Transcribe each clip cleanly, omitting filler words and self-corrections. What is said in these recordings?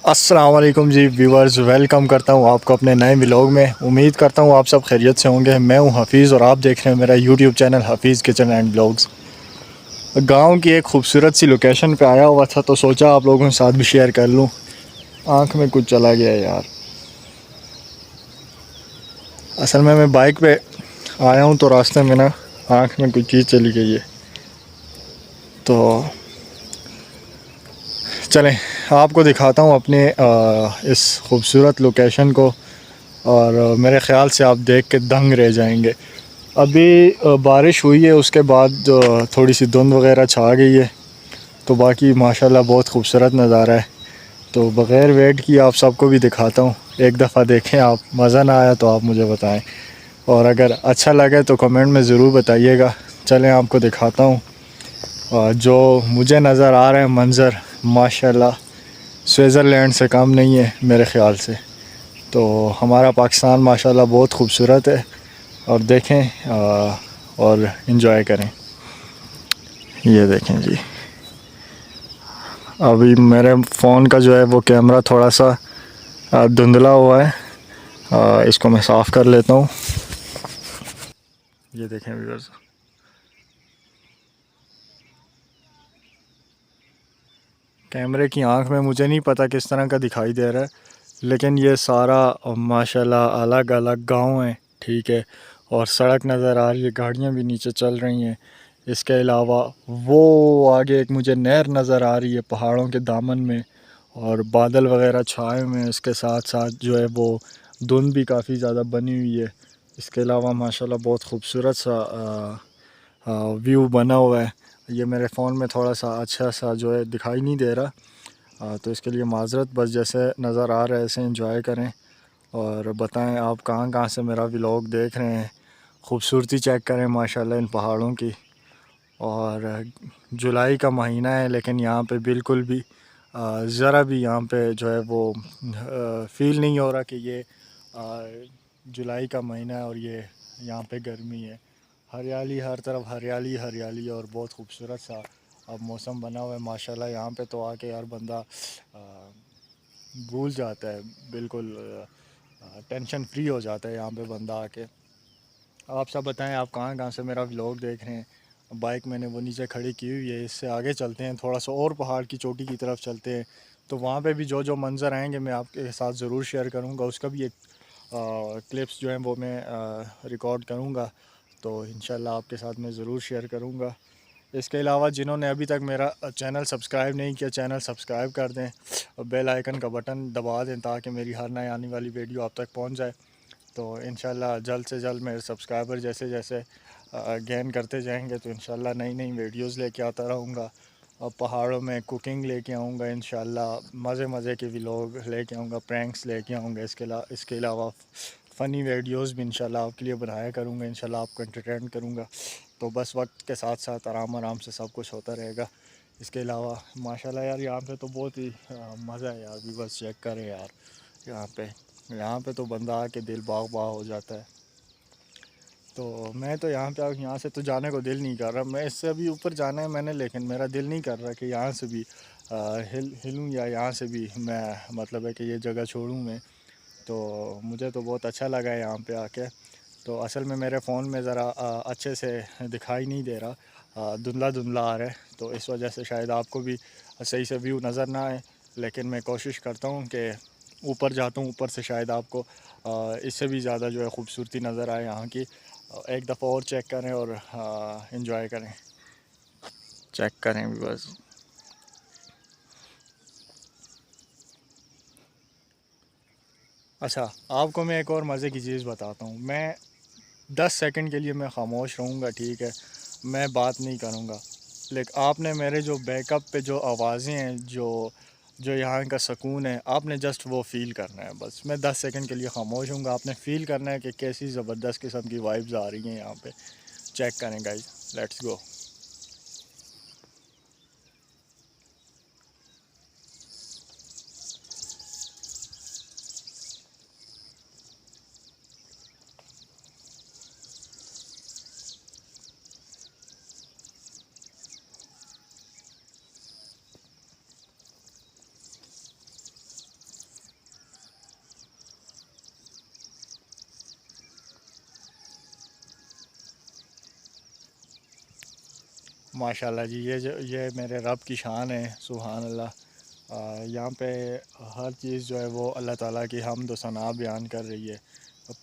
अस्सलाम वालेकुम जी viewers, welcome करता हूँ आपको अपने नए व्लॉग में। उम्मीद करता हूँ आप सब खैरियत से होंगे। मैं हूँ हफ़ीज़ और आप देख रहे हैं मेरा YouTube channel Hafeez kitchen and blogs. गांव की एक खूबसूरत सी लोकेशन पे आया हुआ था तो सोचा आप लोगों के साथ भी शेयर कर लूँ। आँख में कुछ चला गया यार। असल में मैं बाइक पे आया हूँ तो रास्ते में ना आँख में कुछ चीज़ चली गई है। तो चलें आपको दिखाता हूँ अपने इस खूबसूरत लोकेशन को, और मेरे ख़्याल से आप देख के दंग रह जाएंगे। अभी बारिश हुई है, उसके बाद थोड़ी सी धुंध वगैरह छा गई है, तो बाकी माशाल्लाह बहुत खूबसूरत नज़ारा है। तो बग़ैर वेट किए आप सबको भी दिखाता हूँ। एक दफ़ा देखें आप, मज़ा ना आया तो आप मुझे बताएं, और अगर अच्छा लगे तो कमेंट में ज़रूर बताइएगा। चलें आपको दिखाता हूँ। जो मुझे नज़र आ रहा है मंज़र, माशाल्लाह स्विट्ज़रलैंड से कम नहीं है मेरे ख़्याल से। तो हमारा पाकिस्तान माशाल्लाह बहुत खूबसूरत है, और देखें और इन्जॉय करें। ये देखें जी, अभी मेरे फ़ोन का जो है वो कैमरा थोड़ा सा धुंधला हुआ है। इसको मैं साफ़ कर लेता हूँ। ये देखें व्यूअर्स, कैमरे की आंख में मुझे नहीं पता किस तरह का दिखाई दे रहा है, लेकिन ये सारा माशाल्लाह अलग अलग गांव है, ठीक है। और सड़क नज़र आ रही है, गाड़ियाँ भी नीचे चल रही हैं। इसके अलावा वो आगे एक मुझे नहर नज़र आ रही है पहाड़ों के दामन में, और बादल वगैरह छाए हुए हैं। इसके साथ साथ जो है वो धुंध भी काफ़ी ज़्यादा बनी हुई है। इसके अलावा माशाल्लाह बहुत खूबसूरत सा व्यू बना हुआ है। ये मेरे फ़ोन में थोड़ा सा अच्छा सा जो है दिखाई नहीं दे रहा, तो इसके लिए माज़रत। बस जैसे नज़र आ रहा है ऐसे एंजॉय करें, और बताएं आप कहाँ कहाँ से मेरा व्लॉग देख रहे हैं। खूबसूरती चेक करें माशाल्लाह इन पहाड़ों की। और जुलाई का महीना है, लेकिन यहाँ पे बिल्कुल भी ज़रा भी यहाँ पे जो है वो फ़ील नहीं हो रहा कि ये जुलाई का महीना है और ये यहाँ पे गर्मी है। हरियाली हर तरफ, हरियाली हरियाली, और बहुत खूबसूरत सा अब मौसम बना हुआ है माशाल्लाह। यहाँ पे तो आके यार बंदा भूल जाता है, बिल्कुल टेंशन फ्री हो जाता है यहाँ पे बंदा आके। आप सब बताएं आप कहाँ कहाँ से मेरा व्लॉग देख रहे हैं। बाइक मैंने वो नीचे खड़ी की हुई है, इससे आगे चलते हैं, थोड़ा सा और पहाड़ की चोटी की तरफ चलते हैं। तो वहाँ पे भी जो जो मंज़र आएंगे मैं आपके साथ ज़रूर शेयर करूँगा। उसका भी एक क्लिप्स जो हैं वो मैं रिकॉर्ड करूँगा, तो इंशाल्लाह आपके साथ मैं ज़रूर शेयर करूँगा। इसके अलावा जिन्होंने अभी तक मेरा चैनल सब्सक्राइब नहीं किया, चैनल सब्सक्राइब कर दें और बेल आइकन का बटन दबा दें, ताकि मेरी हर नई आने वाली वीडियो आप तक पहुँच जाए। तो इंशाल्लाह जल्द से जल्द मेरे सब्सक्राइबर जैसे जैसे गेन करते जाएंगे, तो इंशाल्लाह नई नई वीडियोस लेके आता रहूँगा। और पहाड़ों में कुकिंग लेके आऊँगा इंशाल्लाह, मज़े मज़े के व्लॉग लेके आऊँगा, प्रैंक्स लेके आऊँगा। इसके अलावा फ़नी वीडियोस भी इंशाल्लाह आपके लिए बनाया करूँगा, इंशाल्लाह आपको एंटरटेन करूँगा। तो बस वक्त के साथ साथ आराम आराम से सब कुछ होता रहेगा। इसके अलावा माशाल्लाह यार यहाँ पे तो बहुत ही मज़ा है यार। भी बस चेक करें यार, यहाँ पे तो बंदा आके दिल बाग बाग हो जाता है। तो मैं तो यहाँ से तो जाने को दिल नहीं कर रहा। मैं इससे अभी ऊपर जाना है मैंने, लेकिन मेरा दिल नहीं कर रहा कि यहाँ से भी हिलूँ, या यहाँ से भी मैं मतलब है कि ये जगह छोड़ूँ मैं। तो मुझे तो बहुत अच्छा लगा है यहाँ पे आके। तो असल में मेरे फ़ोन में ज़रा अच्छे से दिखाई नहीं दे रहा, धुंधला धुंधला आ रहा है, तो इस वजह से शायद आपको भी सही से व्यू नज़र ना आए। लेकिन मैं कोशिश करता हूँ कि ऊपर जाता हूँ, ऊपर से शायद आपको इससे भी ज़्यादा जो है ख़ूबसूरती नज़र आए यहाँ की। एक दफ़ा और चेक करें और इन्जॉय करें, चेक करें भी बस। अच्छा, आपको मैं एक और मज़े की चीज़ बताता हूँ। मैं 10 सेकंड के लिए मैं ख़ामोश रहूँगा, ठीक है, मैं बात नहीं करूँगा। लेकिन आपने मेरे जो बैकअप पे जो आवाज़ें हैं, जो जो यहाँ का सुकून है, आपने जस्ट वो फ़ील करना है। बस मैं 10 सेकंड के लिए ख़ामोश हूँगा, आपने फ़ील करना है कि कैसी ज़बरदस्त किस्म की वाइब्स आ रही हैं यहाँ पे। चेक करें गाइस, लेट्स गो। माशाल्लाह जी, ये मेरे रब की शान है, सुभान अल्लाह। यहाँ पे हर चीज़ जो है वो अल्लाह ताला की हम्द व सना बयान कर रही है।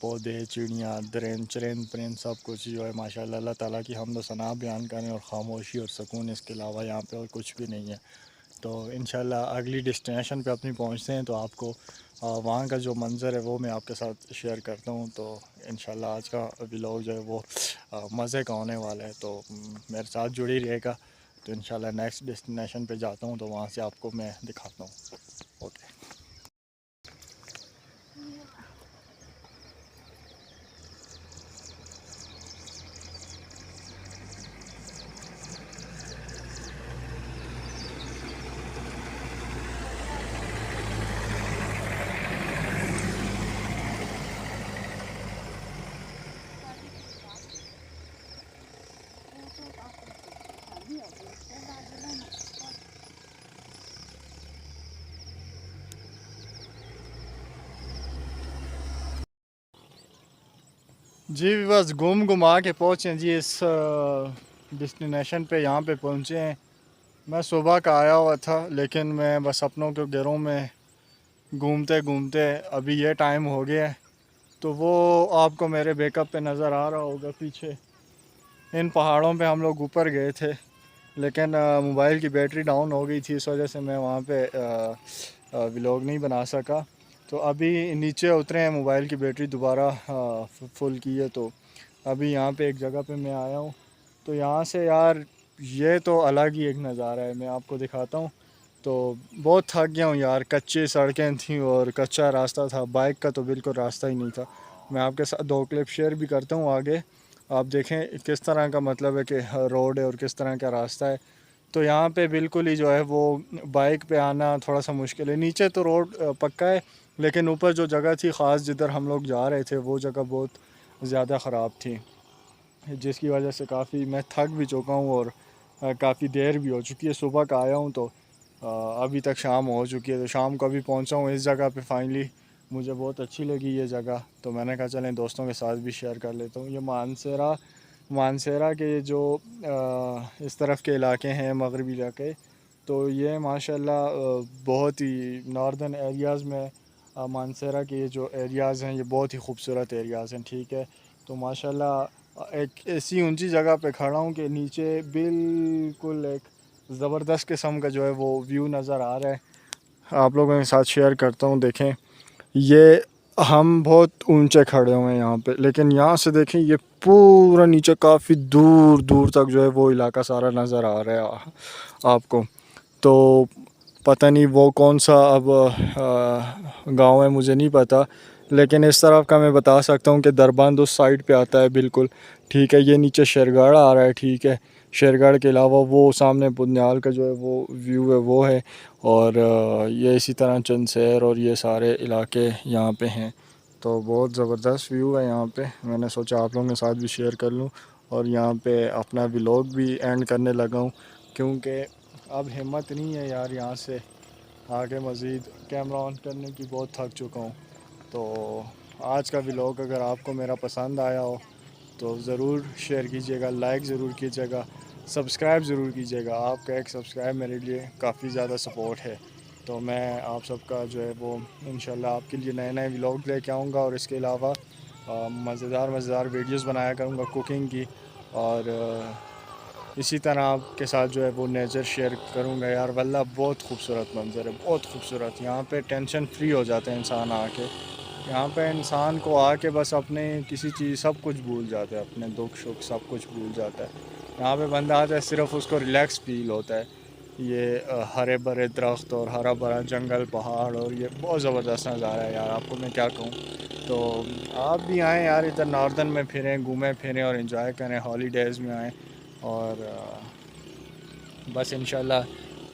पौधे, चिड़ियाँ, दरिंद, चरिंद परिंद सब कुछ जो है माशाल्लाह अल्लाह ताला की हम्द व सना बयान कर रहे हैं, और ख़ामोशी और सुकून, इसके अलावा यहाँ पे और कुछ भी नहीं है। तो इंशाल्लाह अगली डेस्टिनेशन पे अपनी पहुँचते हैं तो आपको वहाँ का जो मंज़र है वो मैं आपके साथ शेयर करता हूँ। तो इंशाल्लाह आज का व्लॉग जो है वो मज़े का होने वाला है, तो मेरे साथ जुड़ी रहिएगा। तो इंशाल्लाह नेक्स्ट डेस्टिनेशन पे जाता हूँ तो वहाँ से आपको मैं दिखाता हूँ। ओके जी, बस घूम घुमा के पहुँचे जी इस डेस्टिनेशन पे, यहाँ पे पहुँचे हैं। मैं सुबह का आया हुआ था, लेकिन मैं बस अपनों के घरों में घूमते घूमते अभी ये टाइम हो गया है। तो वो आपको मेरे बैकअप पे नज़र आ रहा होगा पीछे, इन पहाड़ों पे हम लोग ऊपर गए थे, लेकिन मोबाइल की बैटरी डाउन हो गई थी, इस वजह से मैं वहाँ पे व्लॉग नहीं बना सका। तो अभी नीचे उतरे हैं, मोबाइल की बैटरी दोबारा फुल की है। तो अभी यहाँ पे एक जगह पे मैं आया हूँ। तो यहाँ से यार ये तो अलग ही एक नज़ारा है, मैं आपको दिखाता हूँ। तो बहुत थक गया हूँ यार, कच्ची सड़कें थी और कच्चा रास्ता था, बाइक का तो बिल्कुल रास्ता ही नहीं था। मैं आपके साथ दो क्लिप शेयर भी करता हूँ आगे, आप देखें किस तरह का मतलब है कि रोड है और किस तरह का रास्ता है। तो यहाँ पे बिल्कुल ही जो है वो बाइक पे आना थोड़ा सा मुश्किल है। नीचे तो रोड पक्का है, लेकिन ऊपर जो जगह थी ख़ास जिधर हम लोग जा रहे थे वो जगह बहुत ज़्यादा ख़राब थी, जिसकी वजह से काफ़ी मैं थक भी चुका हूँ और काफ़ी देर भी हो चुकी है। सुबह का आया हूँ तो अभी तक शाम हो चुकी है। तो शाम को अभी पहुँचा हूँ इस जगह पे फाइनली, मुझे बहुत अच्छी लगी ये जगह, तो मैंने कहा चलें दोस्तों के साथ भी शेयर कर लेता हूँ। ये मानसेरा के जो इस तरफ के इलाके हैं, मगरबी इलाके, तो ये माशाल्लाह बहुत ही नॉर्दर्न एरियाज़ में मानसेरा के ये जो एरियाज़ हैं ये बहुत ही खूबसूरत एरियाज़ हैं, ठीक है। तो माशाल्लाह एक ऐसी ऊंची जगह पे खड़ा हूँ कि नीचे बिल्कुल एक ज़बरदस्त किस्म का जो है वो व्यू नज़र आ रहा है। आप लोगों के साथ शेयर करता हूँ, देखें ये हम बहुत ऊंचे खड़े हुए हैं यहाँ पे, लेकिन यहाँ से देखें ये पूरा नीचे काफ़ी दूर दूर तक जो है वो इलाका सारा नज़र आ रहा है आपको। तो पता नहीं वो कौन सा अब गांव है, मुझे नहीं पता, लेकिन इस तरफ का मैं बता सकता हूँ कि दरबंद उस साइड पे आता है बिल्कुल, ठीक है। ये नीचे शेरगढ़ आ रहा है, ठीक है। शेरगढ़ के अलावा वो सामने बुनियाल का जो है वो व्यू है वो है, और ये इसी तरह चंदसैर और ये सारे इलाके यहाँ पे हैं। तो बहुत ज़बरदस्त व्यू है यहाँ पे, मैंने सोचा आप लोगों के साथ भी शेयर कर लूँ। और यहाँ पे अपना व्लॉग भी एंड करने लगा हूँ, क्योंकि अब हिम्मत नहीं है यार यहाँ से आगे मज़ीद कैमरा ऑन करने की, बहुत थक चुका हूँ। तो आज का व्लॉग अगर आपको मेरा पसंद आया हो तो ज़रूर शेयर कीजिएगा, लाइक ज़रूर कीजिएगा, सब्सक्राइब ज़रूर कीजिएगा। आपका एक सब्सक्राइब मेरे लिए काफ़ी ज़्यादा सपोर्ट है। तो मैं आप सबका जो है वो इंशाल्लाह आपके लिए नए नए व्लॉग लेके आऊँगा, और इसके अलावा मज़ेदार मज़ेदार वीडियोज़ बनाया करूँगा कुकिंग की, और इसी तरह आपके साथ जो है वो नेचर शेयर करूँगा। यार वल्लाह बहुत खूबसूरत मंज़र है, बहुत खूबसूरत। यहाँ पे टेंशन फ्री हो जाता है इंसान आके, यहाँ पे इंसान को आके बस अपने किसी चीज़ सब कुछ भूल जाता है, अपने दुख सुख सब कुछ भूल जाता है। यहाँ पे बंदा आता है सिर्फ उसको रिलैक्स फील होता है। ये हरे भरे दरख्त और हरा भरा जंगल पहाड़, और ये बहुत ज़बरदस्त नज़ारा है यार, आपको मैं क्या कहूँ। तो आप भी आएँ यार, इधर नॉर्दर्न में फिरें, घूमें फिरें और इन्जॉय करें, हॉलीडेज़ में आएँ। और बस इंशाल्लाह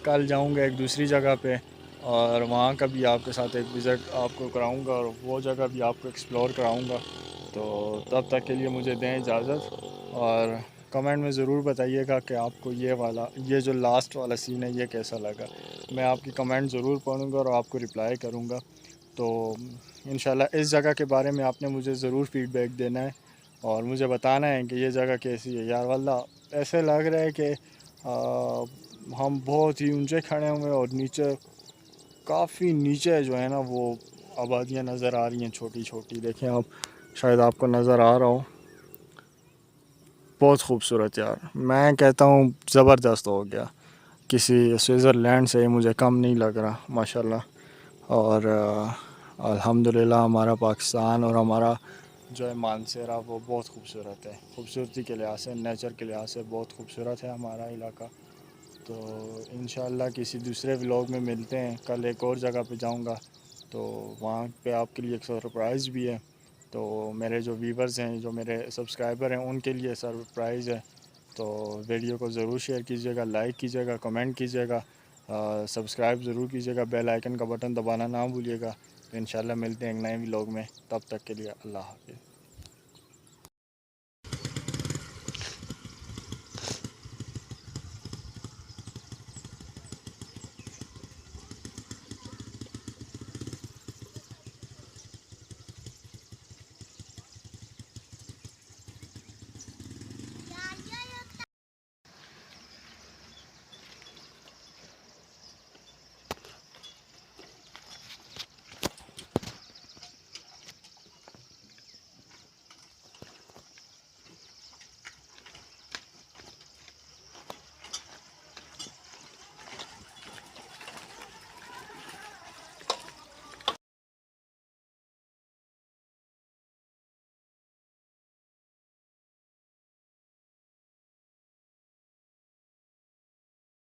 कल जाऊंगा एक दूसरी जगह पे, और वहाँ का भी आपके साथ एक विज़िट आपको कराऊंगा, और वो जगह भी आपको एक्सप्लोर कराऊंगा। तो तब तक के लिए मुझे दें इजाज़त, और कमेंट में ज़रूर बताइएगा कि आपको ये जो लास्ट वाला सीन है ये कैसा लगा। मैं आपकी कमेंट ज़रूर पढ़ूंगा और आपको रिप्लाई करूँगा। तो इंशाल्लाह इस जगह के बारे में आपने मुझे ज़रूर फ़ीडबैक देना है, और मुझे बताना है कि ये जगह कैसी है। यार वल्लाह ऐसे लग रहा है कि हम बहुत ही ऊंचे खड़े हुए हैं और नीचे काफ़ी नीचे जो है ना वो आबादियाँ नज़र आ रही हैं छोटी छोटी। देखें आप, शायद आपको नज़र आ रहा हो। बहुत खूबसूरत यार, मैं कहता हूँ ज़बरदस्त हो गया। किसी स्विट्ज़रलैंड से मुझे कम नहीं लग रहा माशाल्लाह। और अल्हम्दुलिल्लाह हमारा पाकिस्तान और हमारा जो है मानसरा वो बहुत खूबसूरत है। खूबसूरती के लिहाज से, नेचर के लिहाज से बहुत खूबसूरत है हमारा इलाका। तो इंशाल्लाह किसी दूसरे व्लॉग में मिलते हैं। कल एक और जगह पे जाऊंगा, तो वहाँ पे आपके लिए एक सरप्राइज़ भी है। तो मेरे जो व्यूवर्स हैं, जो मेरे सब्सक्राइबर हैं, उनके लिए सरप्राइज़ है। तो वीडियो को ज़रूर शेयर कीजिएगा, लाइक कीजिएगा, कमेंट कीजिएगा, सब्सक्राइब ज़रूर कीजिएगा, बेल आइकन का बटन दबाना ना भूलिएगा। तो इंशाल्लाह मिलते हैं एक नए व्लॉग में। तब तक के लिए अल्लाह हाफ़िज़।